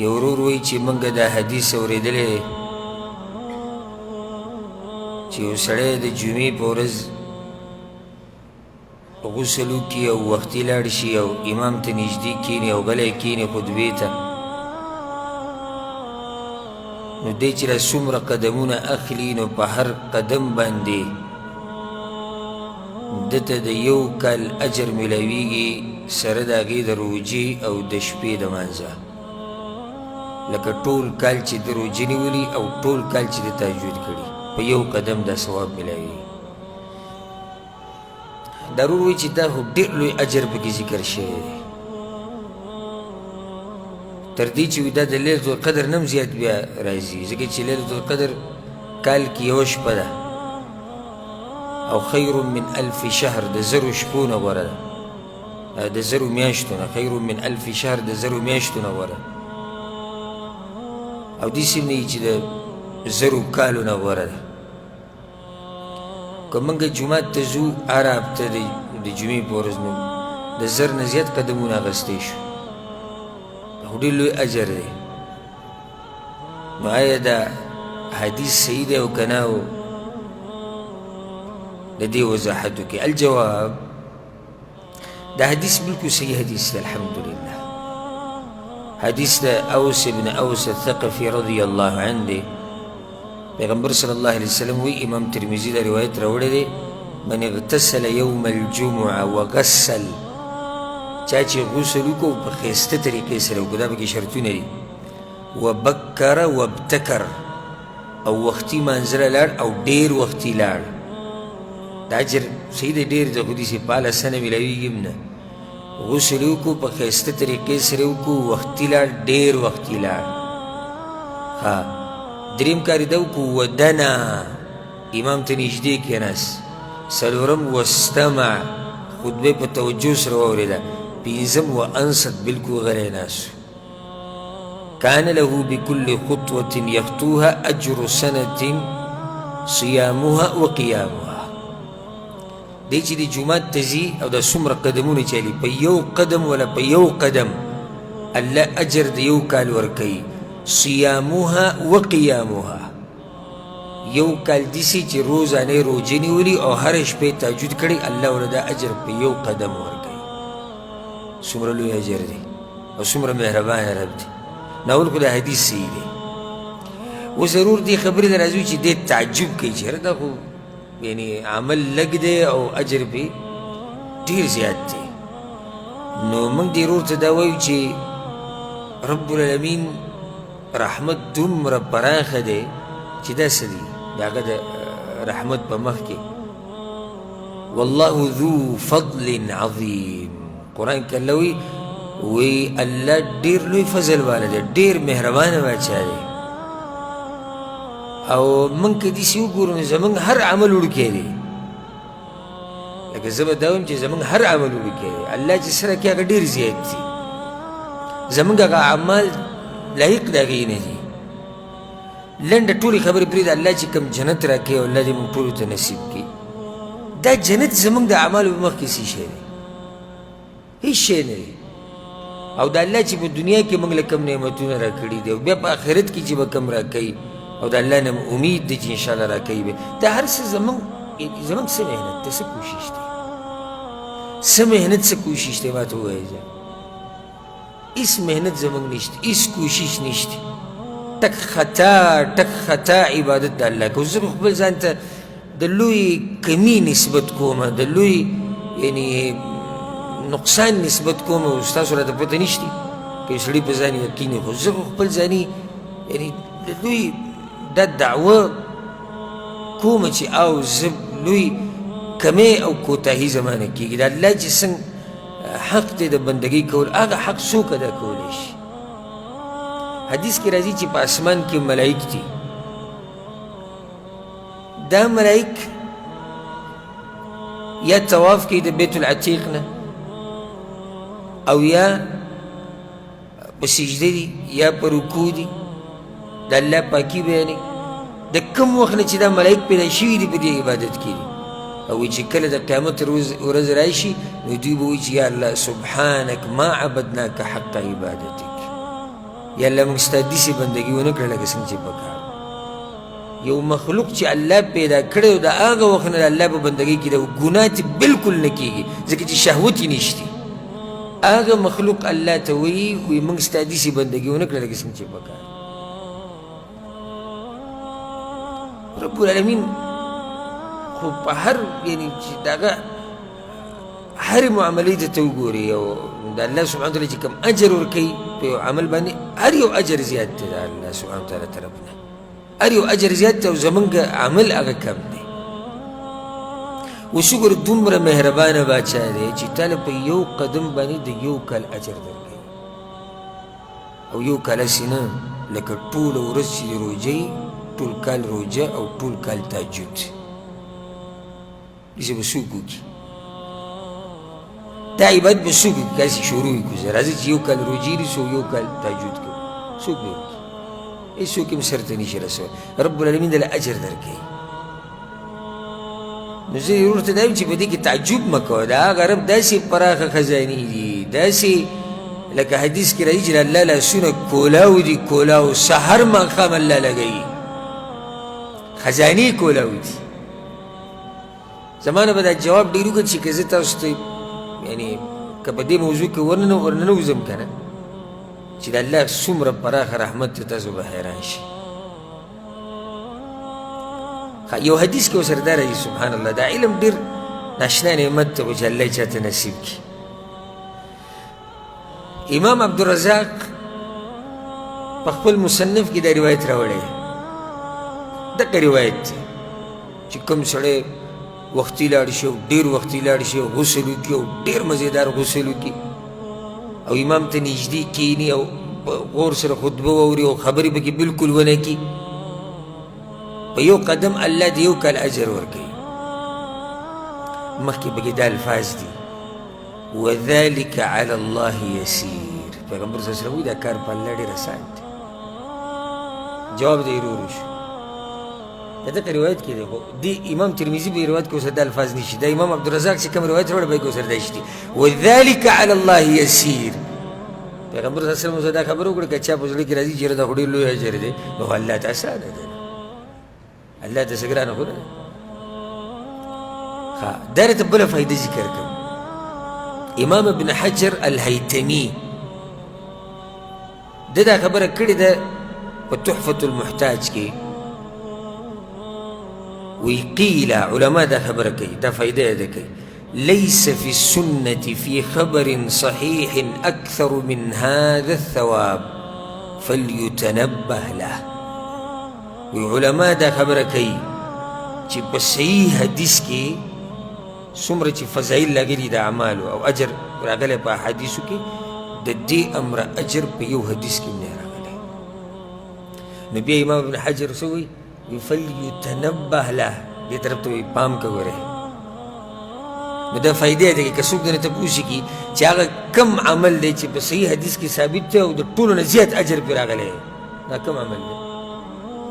یو ورور وایي چې موږ دا حدیث اورېدلی دی چې یو سړی د جمعې په ورځ غسل وکړي او وختي لاړ شي او امام ته نږدې کښېني او غلی کښېني خطبې ته، نو دی چې را څومره قدمونه اخلي نو په هر قدم باندې دته د یو کال اجر میلاویږي سره د هغې د روژې او د شپې د مانځه، لکه ټول کال چې د روژې نیولي او ټول کال چې د تهجد کړي په یو قدم دا ثواب میلاویږي. دا ورور وایي چې دا خو ډېر لوی اجر پکې ذکر شوی دی، تر دې چې دا د لیلة القدر نه هم زیات بیا راځي، ځکه چې لیلة القدر کال کې یوه شپه ده او خیر من الف شهر د زرو شپو نه غوره ده، د زرو میاشتو نه، خیر من الف شهر د زرو میاشتو نه غوره، او داسې هم نه وي چې د زرو کالو نه غوره ده. که موږ جومات ته ځو هره هفته د جمعې په ورځ نو د زر نه زیات قدمونه اخیستی شو، خو ډېر لوی اجر دی. نو آیا دا حدیث صحیح دی او که نه؟ او د دې وضاحت وکړي. الجواب، دا حدیث بلکل صحیح حدیث دی الحمدلله. حدیث د اوس ابن اوس الثقفي رضی الله عنه دی. پیغمبر صلی الله علیه وسلم وی، امام ترمذی دا روایت راوړی دی، من اغتسل یوم الجمعه وغسل، چا چې غسل وکړو په ښایسته طریقې سره وکړو، دا پکې شرطونه دي، وبکر وابتکر، او وختي مانځله لاړ او ډېر وختي لاړ، دا اجر صحیح دی ډېر دی، خو داسې په هله څه نه میلاویږي هم نه. غسل یې وکړو په ښایسته طریقې سره وکړو، وختي لاړ، ډېر وختي لاړ. ها دریم کار یې دا وکړو، ودنا، امام ته نږدې کېناست. څلورم واستمع، خطبه په توجه سره واورېده. پنځم وانصت، بلکل غلی ناست. کان له بكل خطوة یخطوها اجر سنة صیامها وقیامها. دی چې د جومات ته ځي او دا څومره قدمونه چلي، په یو قدم ولا په یو قدم الله اجر د یو کال ورکوي. صیامها وقیامها، یو کال داسې چې روزانه روژې نیولي او هره شپې تهجد کړی، الله ورله دا اجر په یو قدم ورکوي. څومره لوی اجر دی او څومره مهربانه رب دی. ناول خو دا حدیث صحیح دی. اوس ضرور دې خبرې ته راځو چې دې تعجب کوي چې یاره دا خو یعنې عمل لږ دی او اجر پې ډېر زیات دی. نو موږ دې ورور ته دا وایو چې رب العالمین رحمت دومره پراخه دی چې دا څه دي د هغه د رحمت په مخ کې. والله ذو فضل عظیم، قرآن کې الله وی الله ډېر لوی فضل والا دی، ډېر مهربانه باچا دی. او موږ که داسې وګورو نو زموږ هر عمل وړوکی دی، لکه زه به دا وایم چې زموږ هر عمل وړوکی دی، الله چې سره کړي هغه ډېر زیات دي. زموږ هغه اعمال لایق د هغې نه دي. لنډه ټولې خبرې پرېږده، الله چې کوم جنت راکوي او الله دې موږ ټولو ته نصیب کړي، دا جنت زموږ د اعمالو په مخ کې څه شی دی؟ هېڅ شی نه دی. او د الله چې په دنیا کې موږ له کوم نعمتونه راکړي دي او بیا په آخرت کې چې به کوم راکوي، او د الله نه امید دی چې انشاءالله راکوي به، دا هر څه زموږ څه محنت دی، څه کوشش دی، څه محنت څه کوشش دی. ما ته ووایه هېڅ محنت زموږ نشته، هېڅ کوشش نشته، ټک خطا عبادت د الله کوو. زه خپل ځان ته د لوی کمي نسبت کوم، د لوی یعنې نقصان نسبت کوم، او ستاسو راته پته نشته که یو سړي په ځان یقین وي، خو زه خپل ځاني یعنې د لوی دا دعوه کوم چې او زه لوی کمی او کوتاهي زما نه کېږي. د الله چې څنګه حق دی د بندګۍ کول، هغه حق څوک ادا کولی شي؟ حدیث کې راځي چې په اسمان کې ملائک دي. دا ملائک یا طواف کوي د بیت العتیق نه، او یا په سجده دي، یا په رکوع دي، د الله پاکي بیانوي. د کوم وخت نه چې دا ملائک پیدا شوي دي په دې عبادت کې دي، او چې کله د قیامت ورځ راشي نو دوی به وایي چې یا الله سبحانک ما عبدناک حق عبادتک، یا الله موږ ستا داسې بندګي ونه کړه لکه څنګه چې پکار یو مخلوق چې الله پیدا کړی و د هغه وخت نه د الله په بندګۍ کې د ګناه تې بلکل نه کېږي ځکه چې شهوت یې نشته هغه مخلوق الله ته وایي موږ ستا داسې بندګي ونه کړه لکه څنګه چې پکار رب العالمین خو په هر یعنې چې د هغه هرې معاملې ته وګورې او د الله سبحانه وتعالی چې کوم اجر ورکوي په یو عمل باندې هر یو اجر زیات دی د الله سبحانه وتعالی طرف نه هر یو اجر زیات دی او زمونږ عمل هغه کم دی اوس وګوره دومره مهربانه باچا دی چې تاله په یو قدم باندې د یو کال اجر درکوي او یو کال هسې نه لکه ټوله ورځ چې د روژه ټول کال روژه او ټول کال تهجد داسې به څوک وکړي دا عبادت به څوک وکړي داسې شروع یې کړو راځي چې یو کال روژې نیسو یو کال تهجد کوو څوک به یې وکړي هېڅوک هم سر ته نشي رسولی رب العالمین دله اجر درکوي نو زه ورور ته دا یم چې په دې کې تعجب مه کوه د هغه رب داسې پراخه خزانې دي داسې لکه حدیث کې راځي چې د الله لاسونه کولاو دي کولاو سحر ماښام الله لګوي خزانې کولاو دي زما نه به دا جواب ډېر وکړه چې که زه تاسو ته یعنې که په دې موضوع کې ورننوځم که نه چې د الله څومره پراخه رحمت ته تاسو به حیران شي یو حدیث کې ورسره دا راځي سبحان الله دا علم ډېر ناشنا نعمت ته چې الله یې چاته نصیب کړي امام عبدالرزاق په خپل مصنف کې دا روایت راوړی دغه روایت دی چې کوم سړی وختي لاړ شي او ډېر وختي لاړ شي او غسل وکړي او ډېر مزېدار غسل وکړي او امام ته نږدې کښېني او غور سره خطبه واوري او خبرې پکې بلکل ونه کړي په یو قدم الله د یو کال اجر ورکوي مخکې پکې دا الفاظ دي وذلك على الله يسير پیغمبر صلی الله علیه وسلم دا کار په الله ډېر اسان دی جواب دی ورو شو دغه روایت کې دی خو دی امام ترمذي په روایت کې اوس دا الفاظ نشي دا امام عبدالرزاق چې کوم روایت راوړی به کې اوس دا شي وذلك على الله يسير پیغمبر صلی الله علیه وسلم دا خبر وکړه چې چا په زړه کې راځي چې دا خو ډېر لوی اجر دی نو الله ته اسانه دی الله ته څه ګرانه خو نه ده ښه دا راته بله فایده ذکر کوم امام ابن حجر الهیتمي ده دا خبره کړې ده په تحفة المحتاج کې وقيل علماء دا خبره کوي دا فایده ده کوي ليس في السنة في خبر صحيح أكثر من هذا الثواب فليتنبه له علماء دا خبره کوي چې په صحیح حدیث کې څومره چې فضایل لګلي د اعمالو او اجر راغلی په احادیثو کې د دې امر اجر په یو حدیث کې نه راغلی نو بیا امام ابن حجر څه وایي فلیتنبه له دې طرف ته وایي پام کوئ نو دا فایده ده که څوک درنه تپوس کړي چې هغه کم عمل دی چې په صحیح حدیث کې ثابت دی او د ټولو نه زیات اجر پرې راغلی دا کم عمل دی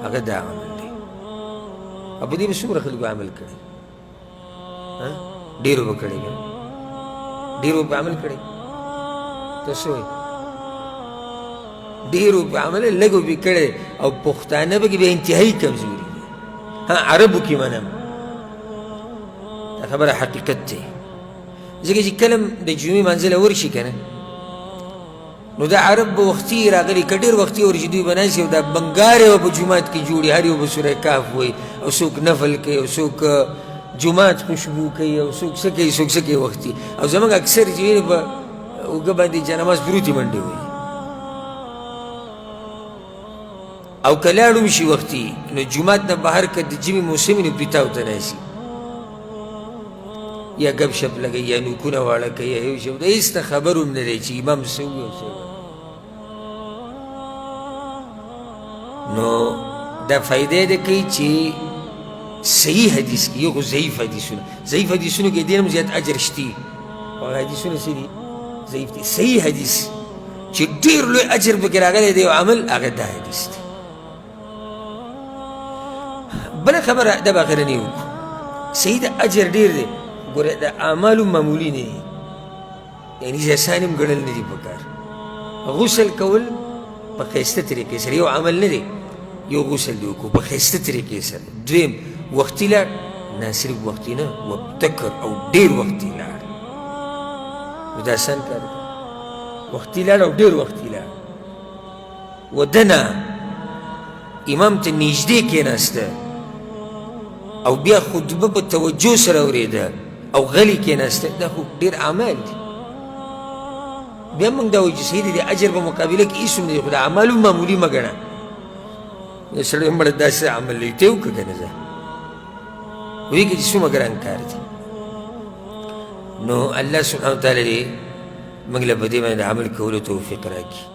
هغه دا عمل دی او په دې به څومره خلکو عمل کړی ډېرو به کړی ډېرو په عمل کړی ته څه وایي ډېرو په عمل لږو پې کړی او پښتانه پکې به انتهایي کمزوري دي عربو کې منم دا خبره حقیقت دی ځکه چې کله د جمعې منزله ورشي که نه نو دا عرب به وختي راغلي که ډېر وختي ورشي دوی به ناستي او دا بنګارې به په جومات کې جوړي هر یو به سوره کهف وایي او څوک نفل کوي او څوک جومات خوشبو کوي او څوک څه کوي څوک څه کوي وختي او زموږ اکثر چې وینې په اوږه باندې جانماز پروتې منډې وایي او که لاړ هم شي وختي نو جومات نه بهر که د ژمي موسم وي نو پیتاو ته ناستي یا گپ شپ لګوي یا نوکونه واړه کوي یا یو شی د هېڅ ته خبر هم نه دی چې امام څه ووایي او څه نو دا فایده یې ده کوي چې صحیح حدیث کې یو خو ضعیف حدیثونو کې دې هم زیات اجر شتي او حدیثونه څه دي ضعیف دي صحیح حدیث چې ډېر لوی اجر پکې راغلی دی او عمل هغه دا حدیث دی بله خبره دا به اخرنۍ وکړو صحیح د اجر ډېر دی ګوره د اعمالو معمولي نه دي یعنې اسان هم ګڼل نه دي پکار غسل کول په ښایسته طریقې سره. یو عمل نه دی، یو غسل دی وکړو په ښایسته طریقې سره. دویم وختي لاړ، نه صرف وختي نه، وابتکر او ډېر وختي لاړ. نو دا آسان کار دی، وختي لاړ او ډېر وختي لاړ. ودنه امام ته نږدې کېناسته او بیا خطبه په توجه سره اورېده او غلی کېناسته، دا خو ډېر اعمال دي. بیا موږ دا وایو چې صحیح دی د اجر په مقابله کې هېڅ هم نه دي، خو د اعمالو معمولي مه ګڼه. نو سړی مړه داسې عمل دی ته یې وکړه که نه زه پوهېږې چې څومره ګران کار دی. نو الله سبحانه وتعالی دې موږ له په دې باندې د عمل کولو توفیق راکړي.